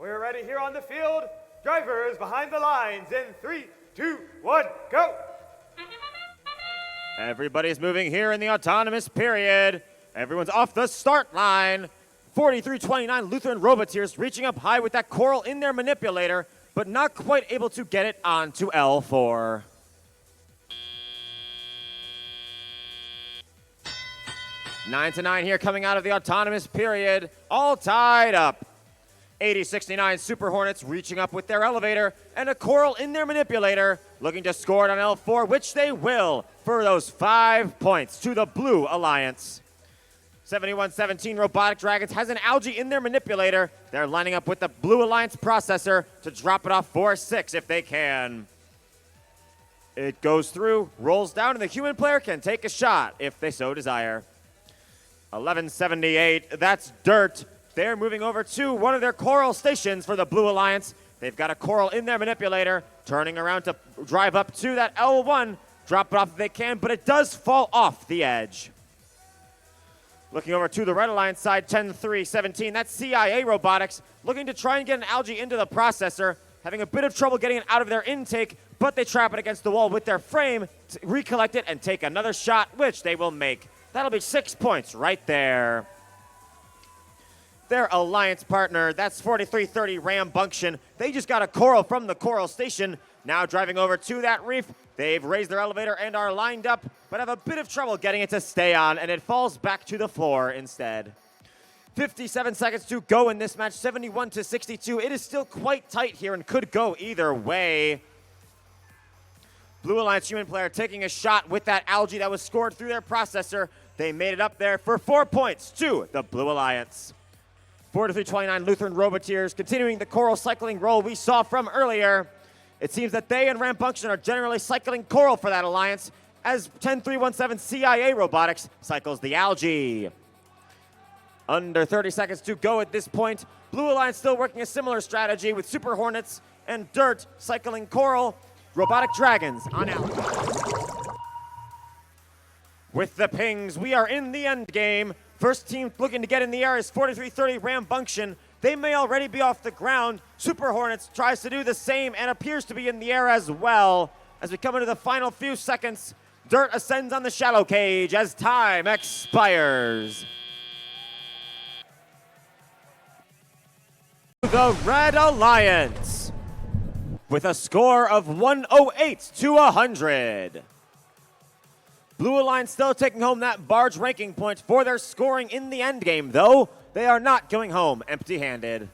We're ready here on the field. Drivers behind the lines in 3, 2, 1, go. Everybody's moving here in the autonomous period. Everyone's off the start line. 43-29 Lutheran Robotics reaching up high with that coral in their manipulator, but not quite able to get it onto L4. Nine to 9 here coming out of the autonomous period, all tied up. 80-69 Super Hornets reaching up with their elevator and a coral in their manipulator, looking to score it on L4, which they will for those 5 points to the Blue Alliance. 71-17 Robotic Dragons has an algae in their manipulator. They're lining up with the Blue Alliance processor to drop it off 4-6 if they can. It goes through, rolls down, and the human player can take a shot if they so desire. 11-78, that's Dirt. They're moving over to one of their coral stations for the Blue Alliance. They've got a coral in their manipulator, turning around to drive up to that L1, drop it off if they can, but it does fall off the edge. Looking over to the Red Alliance side, 10-3-17, that's CIA Robotics, looking to try and get an algae into the processor, having a bit of trouble getting it out of their intake, but they trap it against the wall with their frame to recollect it and take another shot, which they will make. That'll be 6 points right there. Their alliance partner, that's 43-30 Rambunction. They just got a coral from the coral station. Now driving over to that reef. They've raised their elevator and are lined up, but have a bit of trouble getting it to stay on, and it falls back to the floor instead. 57 seconds to go in this match, 71-62. It is still quite tight here and could go either way. Blue Alliance human player taking a shot with that algae that was scored through their processor. They made it up there for 4 points to the Blue Alliance. 43-29 Lutheran Robotics continuing the coral cycling role we saw from earlier. It seems that they and Rambunction are generally cycling coral for that alliance as 10-3-1-7 CIA Robotics cycles the algae. Under 30 seconds to go at this point. Blue Alliance still working a similar strategy with Super Hornets and Dirt cycling coral. Robotic Dragons on algae. With the pings, we are in the end game. First team looking to get in the air is 43-30 Rambunction. They may already be off the ground. Super Hornets tries to do the same and appears to be in the air as well. As we come into the final few seconds, Dirt ascends on the shallow cage as time expires. The Red Alliance with a score of 108-100. Blue Alliance still taking home that barge ranking point for their scoring in the endgame, though they are not going home empty-handed.